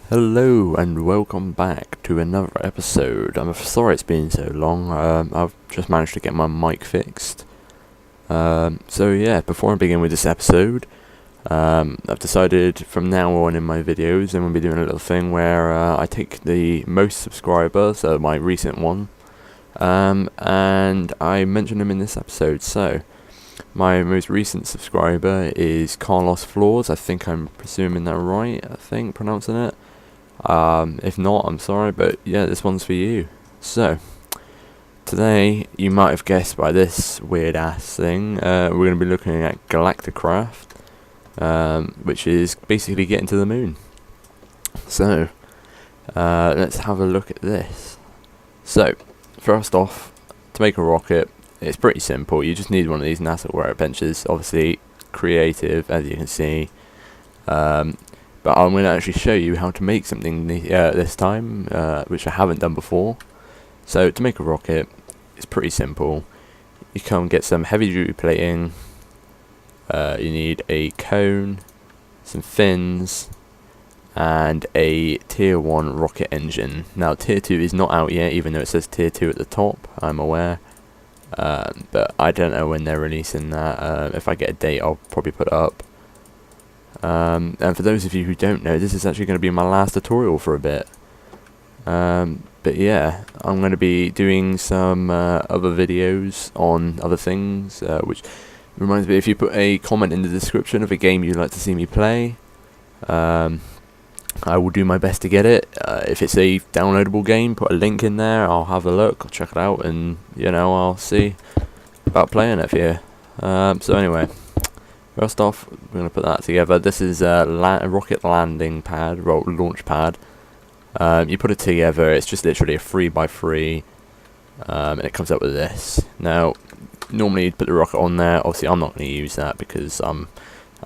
Hello and welcome back to another episode. I'm sorry it's been so long. I've just managed to get my mic fixed. So yeah, before I begin with this episode, I've decided from now on in my videos I'm going to be doing a little thing where I take the most subscribers, so my recent one, and I mention them in this episode. So my most recent subscriber is Carlos Floors. I think I'm presuming that right, pronouncing it. If not, I'm sorry, but yeah, this one's for you. So today, you might have guessed by this weird ass thing, we're going to be looking at Galacticraft, which is basically getting to the moon. So let's have a look at this. So first off, to make a rocket, it's pretty simple. You just need one of these NASA workbenches, obviously creative, as you can see. But I'm going to actually show you how to make something this time, which I haven't done before. So to make a rocket, it's pretty simple. You come get some heavy duty plating, you need a cone, some fins, and a tier 1 rocket engine. Now tier 2 is not out yet, even though it says tier 2 at the top, I'm aware. But I don't know when they're releasing that. If I get a date, I'll probably put it up. And for those of you who don't know, this is actually going to be my last tutorial for a bit. But yeah, I'm going to be doing some other videos on other things, which reminds me, if you put a comment in the description of a game you'd like to see me play, I will do my best to get it. If it's a downloadable game, put a link in there, I'll have a look, I'll check it out, and I'll see about playing it for you. So anyway, first off, we're going to put that together. This is a rocket landing pad, launch pad. You put it together, it's just literally a 3x3, and it comes up with this. Now, normally you'd put the rocket on there. Obviously I'm not going to use that because I'm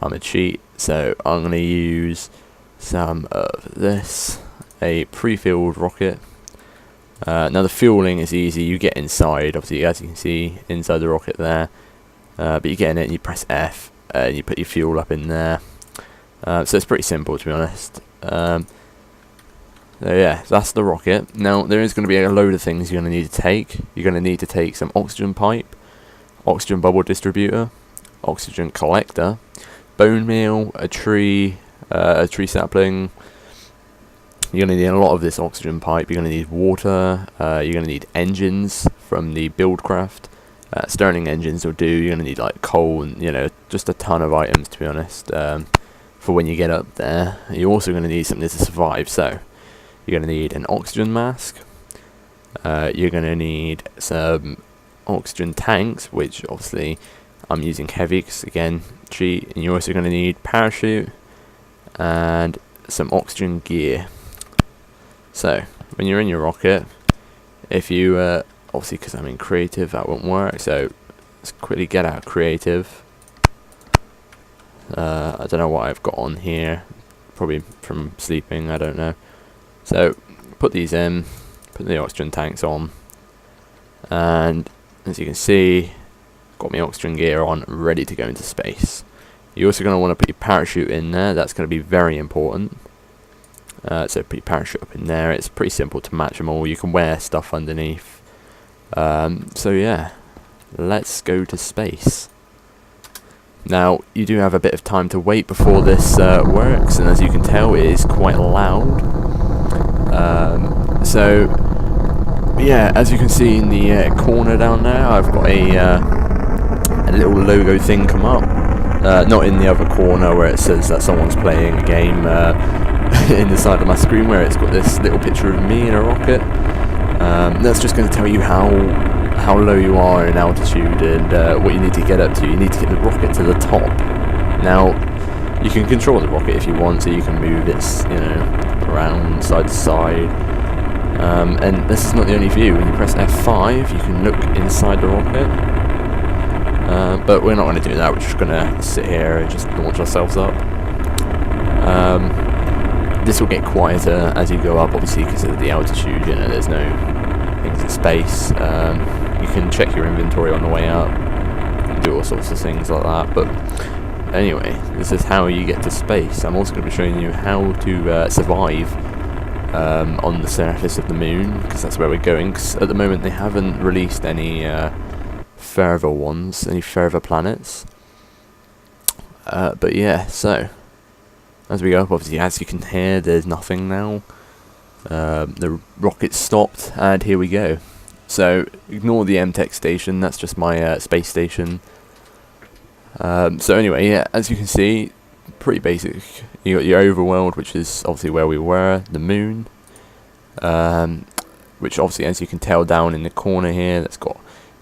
a cheat, so I'm going to use some of this, a pre-filled rocket. Now the fueling is easy. You get inside, obviously, as you can see inside the rocket there, but you get in it and you press F and you put your fuel up in there. So it's pretty simple, to be honest. So yeah, that's the rocket. Now there is going to be a load of things you're going to need to take. You're going to need to take some oxygen pipe, oxygen bubble distributor, oxygen collector, bone meal, a tree sapling. You're going to need a lot of this oxygen pipe. You're going to need water. You're going to need engines from the Buildcraft. Stirling engines will do. You're going to need like coal and just a ton of items, to be honest, for when you get up there. You're also going to need something to survive. So you're going to need an oxygen mask. You're going to need some oxygen tanks, which obviously I'm using heavy because, again, cheat. And you're also going to need parachute and some oxygen gear. So when you're in your rocket, if you obviously, because I'm in creative, that won't work, so let's quickly get out creative. I don't know what I've got on here, probably from sleeping, I don't know. So put these in, put the oxygen tanks on, and as you can see, got my oxygen gear on, ready to go into space. You're also going to want to put your parachute in there. That's going to be very important. So put your parachute up in there. It's pretty simple to match them all. You can wear stuff underneath. So yeah, let's go to space. Now, you do have a bit of time to wait before this works, and as you can tell, it is quite loud. So yeah, as you can see in the corner down there, I've got a little logo thing come up. Not in the other corner where it says that someone's playing a game, in the side of my screen where it's got this little picture of me in a rocket. That's just going to tell you how low you are in altitude and what you need to get up to. You need to get the rocket to the top. Now, you can control the rocket if you want, so you can move it, around side to side. And this is not the only view. When you press F5, you can look inside the rocket. But we're not going to do that. We're just going to sit here and just launch ourselves up. This will get quieter as you go up, obviously, because of the altitude. There's no things in space. You can check your inventory on the way up. can do all sorts of things like that. But anyway, this is how you get to space. I'm also going to be showing you how to survive on the surface of the moon, because that's where we're going. 'Cause at the moment they haven't released any further ones, any further planets. But yeah, so as we go up, obviously, as you can hear, there's nothing now. The rocket stopped, and here we go. So ignore the MTech station, that's just my space station. So anyway, yeah, as you can see, pretty basic. You got your overworld, which is obviously where we were, the moon, which obviously, as you can tell down in the corner here,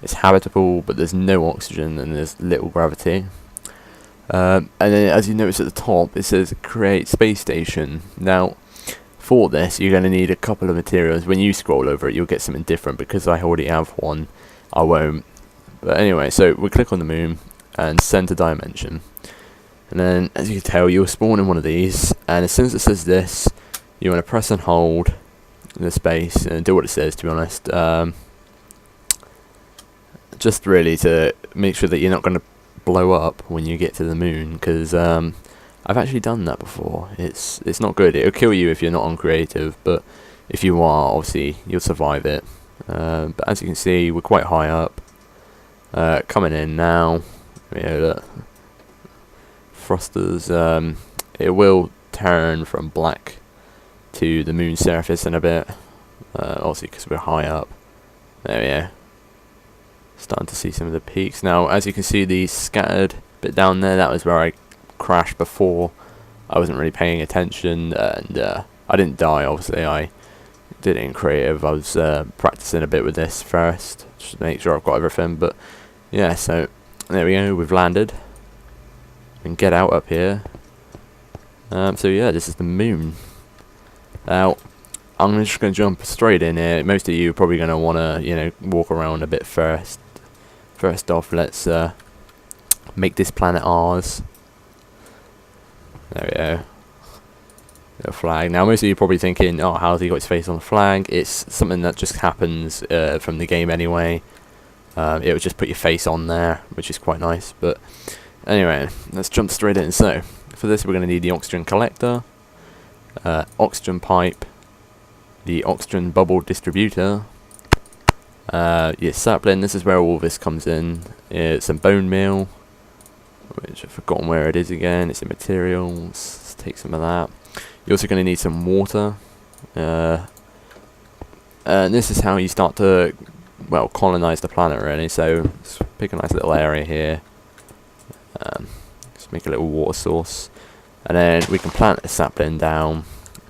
it's habitable, but there's no oxygen and there's little gravity. And then, as you notice at the top, it says create space station. Now, for this, you're going to need a couple of materials. When you scroll over it, you'll get something different. Because I already have one, I won't. But anyway, so we click on the moon and center dimension. And then, as you can tell, you'll spawn in one of these. And as soon as it says this, you want to press and hold the space and do what it says, to be honest. Just really to make sure that you're not going to blow up when you get to the moon, because I've actually done that before. It's not good. It'll kill you if you're not on creative, but if you are, obviously you'll survive it. But as you can see, we're quite high up. Coming in now. Look. Thrusters. It will turn from black to the moon surface in a bit. Obviously, because we're high up. There we go. Starting to see some of the peaks now. As you can see, the scattered bit down there, that was where I crashed before. I wasn't really paying attention, and I didn't die. Obviously, I did it in creative. I was practicing a bit with this first, just to make sure I've got everything. But yeah, so there we go. We've landed and get out up here. So yeah, this is the moon. Now, I'm just going to jump straight in here. Most of you are probably going to want to, walk around a bit first. First off, let's make this planet ours. There we go. Little flag. Now, most of you are probably thinking, oh, how's he got his face on the flag? It's something that just happens from the game anyway. It would just put your face on there, which is quite nice. But anyway, let's jump straight in. So, for this, we're going to need the oxygen collector, oxygen pipe, the oxygen bubble distributor, your sapling. This is where all this comes in. Some bone meal, which I've forgotten where it is again. It's in materials. Let's take some of that. You're also going to need some water. And this is how you start to, colonize the planet, really. So let's pick a nice little area here. Let's make a little water source, and then we can plant a sapling down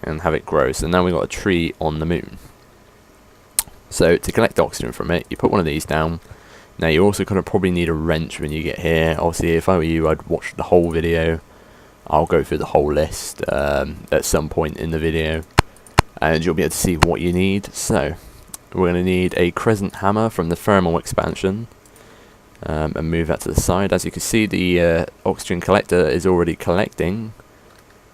and have it grow. So now we've got a tree on the moon. So to collect oxygen from it, you put one of these down. Now you're also going to probably need a wrench when you get here. Obviously, if I were you, I'd watch the whole video. I'll go through the whole list at some point in the video, and you'll be able to see what you need. So we're going to need a crescent hammer from the thermal expansion, and move that to the side. As you can see, the oxygen collector is already collecting.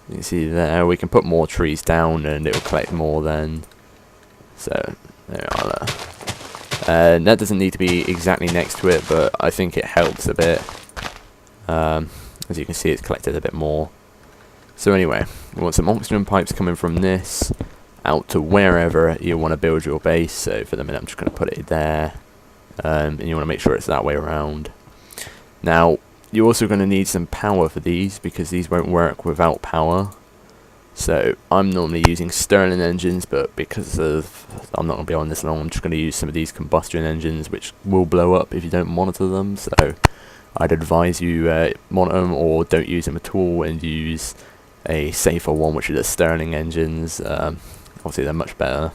You can see there, we can put more trees down and it will collect more then. So, there we are. And that doesn't need to be exactly next to it, but I think it helps a bit. As you can see, it's collected a bit more. So anyway, we want some oxygen pipes coming from this out to wherever you want to build your base. So for the minute, I'm just going to put it there. And you want to make sure it's that way around. Now, you're also going to need some power for these, because these won't work without power. So I'm normally using Stirling engines, but because I'm not going to be on this long, I'm just going to use some of these combustion engines, which will blow up if you don't monitor them. So I'd advise you monitor them, or don't use them at all and use a safer one, which is the Stirling engines. Obviously they're much better.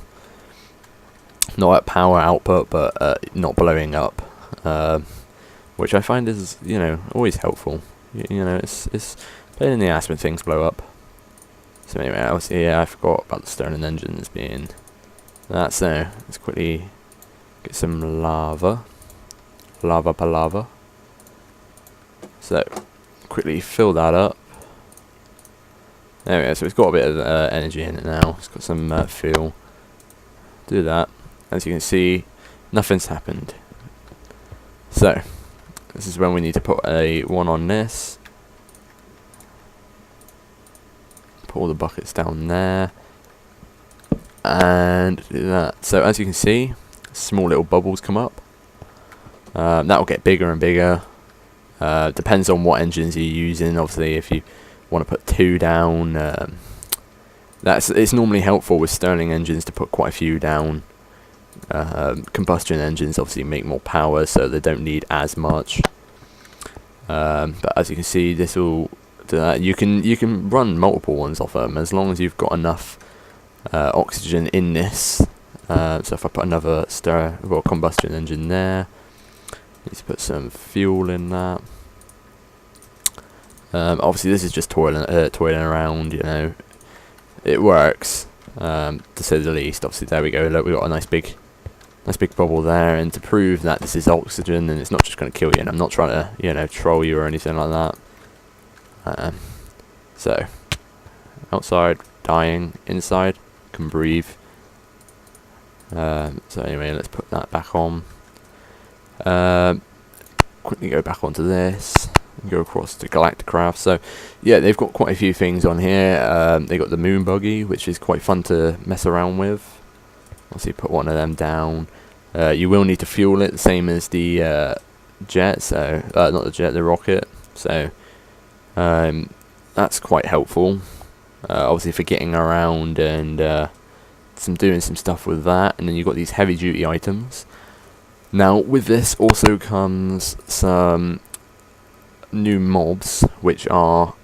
Not at power output, but not blowing up. Which I find is, always helpful. It's pain in the ass when things blow up. So anyway, I forgot about the Stirling engines being that. So let's quickly get some lava. Lava palava. So quickly fill that up. There we go. So it's got a bit of energy in it now. It's got some fuel. Do that. As you can see, nothing's happened. So This is when we need to put a one on this. Put all the buckets down there. And do that. So as you can see, small little bubbles come up. That will get bigger and bigger. Depends on what engines you're using. Obviously, if you want to put 2 down, it's normally helpful with Stirling engines to put quite a few down. Combustion engines obviously make more power, so they don't need as much. But as you can see, this will do that. You can run multiple ones off them as long as you've got enough oxygen in this. So if I put another combustion engine there, need to put some fuel in that. Obviously, this is just toiling around. You know, it works to say the least. Obviously, there we go. Look, we got a nice big bubble there, and to prove that this is oxygen and it's not just going to kill you. And I'm not trying to, you know, troll you or anything like that. So outside, dying. Inside, can breathe. So anyway, let's put that back on. Quickly go back onto this and go across to Galacticraft. So yeah, they've got quite a few things on here. They got the moon buggy, which is quite fun to mess around with. Obviously, put one of them down. You will need to fuel it, the same as the jet. So not the jet, the rocket. So that's quite helpful. Obviously for getting around and doing some stuff with that. And then you've got these heavy duty items. Now with this also comes some new mobs, which are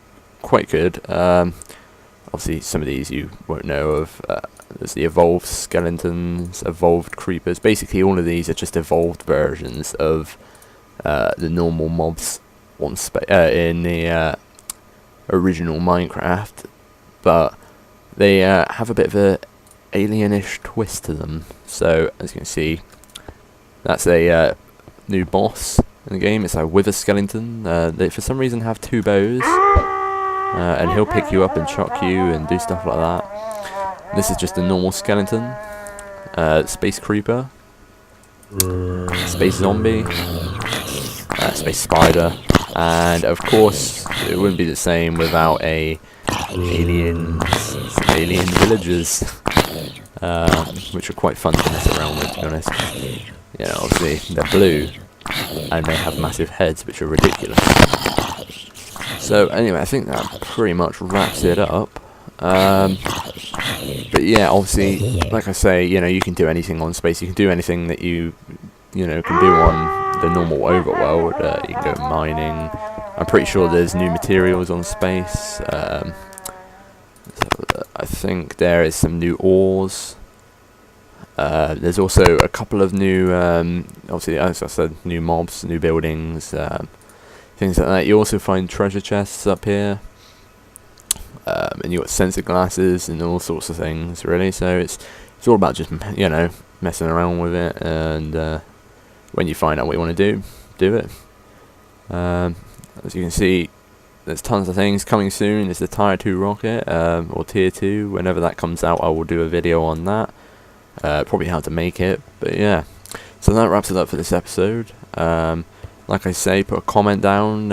quite good. Obviously some of these you won't know of. There's the evolved skeletons, evolved creepers. Basically all of these are just evolved versions of the normal mobs in the original Minecraft, but they have a bit of a alienish twist to them. So as you can see, that's a new boss in the game. It's a wither skeleton. They for some reason have 2 bows, and he'll pick you up and chuck you and do stuff like that. This is just a normal skeleton. Space creeper, space zombie, space spider, and of course it wouldn't be the same without alien villagers, which are quite fun to mess around with, to be honest. You know, obviously they're blue and they have massive heads, which are ridiculous. So anyway, I think that pretty much wraps it up. But yeah, obviously, like I say, you know, you can do anything on space. You can do anything that you know can do on the normal overworld. You can go mining. I'm pretty sure there's new materials on space. So I think there is some new ores. There's also a couple of new, obviously, as I said, new mobs, new buildings, things like that. You also find treasure chests up here. And you got sensor glasses and all sorts of things, really. So it's all about just, you know, messing around with it, and when you find out what you want to do it. As you can see, there's tons of things coming soon. There's the Tier 2 rocket, or Tier 2. Whenever that comes out, I will do a video on that. Probably how to make it, but yeah. So that wraps it up for this episode. Like I say, put a comment down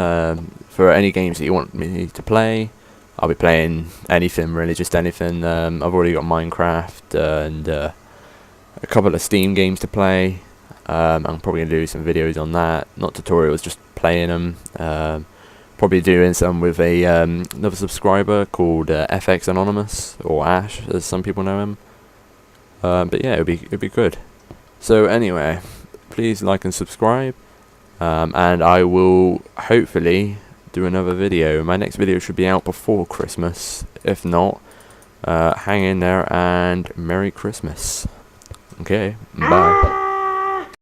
for any games that you want me to play. I'll be playing anything, really, just anything. I've already got Minecraft and a couple of Steam games to play. I'm probably going to do some videos on that, not tutorials, just playing them. Probably doing some with another subscriber called FX Anonymous, or Ash, as some people know him. But yeah, it'd be good. So anyway, please like and subscribe, and I will hopefully do another video. My next video should be out before Christmas. If not, hang in there and Merry Christmas. Okay, bye.